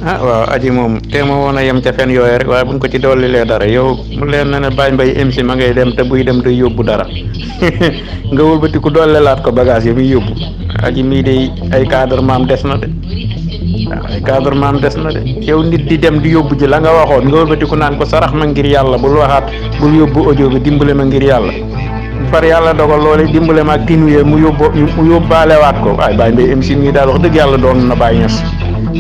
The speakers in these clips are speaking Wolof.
ah waaw aji moom te ma woon a yem ca fen yooyu rek waaye buñ ko ci dollilee dara yow mu leen na ne Baye Mbaye MC ma ngay dem te buy dem day yóbbu dara nga wëlbati ku dollelaat ko bagage yi muy yóbbu aji mii de ay cadre maam des na de waaw ay cadre maam des na de yow nit di dem di yóbbu ji la nga waxoon nga wëlbati ku naan ko sarax ma ngir yàlla bul waxaat bul yóbbu audio bi dimbale ma ngir yàlla far yàlla dogal loole dimbale ma ak tinuyee mu yóbbaalewaat ko waaye Baye Mbaye MC mii daal wax dëgg yàlla doon na Baye Niass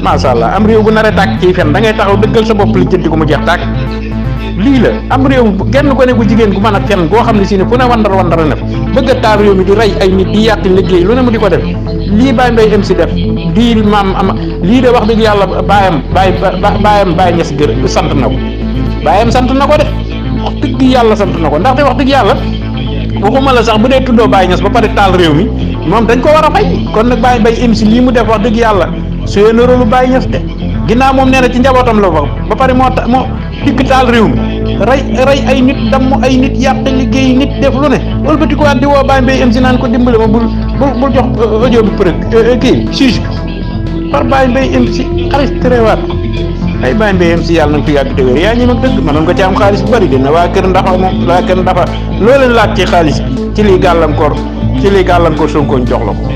macha allah am réew bu nar a tàkk ciy fen da ngay taxaw dëggal sa bopp li jënti ko mu jeex tàkk lii la am réew kenn ko ne bu jigéen gu mën a fen goo xam ne si ne fu ne wandar ne bëgg a taal réew mi di rey ay nit di yàq liggéey lu ne mu di ko def lii Baye Mbaye MC def di maam am lii de wax dëgg yàlla baayam Baye Niass gër sant na ko baayam sant na ko de wax dëgg yàlla sant na ko ndaxte wax dëgg yàlla waxuma la sax bu dee tuddoo Baye Niass ba pare taal réew mi moom dañ ko war a fay kon nag Baye Mbaye MC lii mu def wax dëgg yàlla su yéen a rôle Baye Niass de ginnaaw moom nee na ci njabootam la wax ba pare moo dikk taal réew mi rey ay nit damm ay nit yàq liggéey nit def lu ne wëlbati ko waat di woo Baye Mbaye MC naan ko dimbale ma bul jox audio bi preuve kii juge bi par Baye Mbaye MC xaalis terewaat ko ay Baye Mbaye MC yàlla na nga fi yàgg te wér yaa ñi mag dëgg mënoon nga ci am xaalis bu bëri dina waa kër ndaxa moom waa kër ndaxa loo leen laaj ci xaalis bi ci lii gàllankoor Sonko jox la ko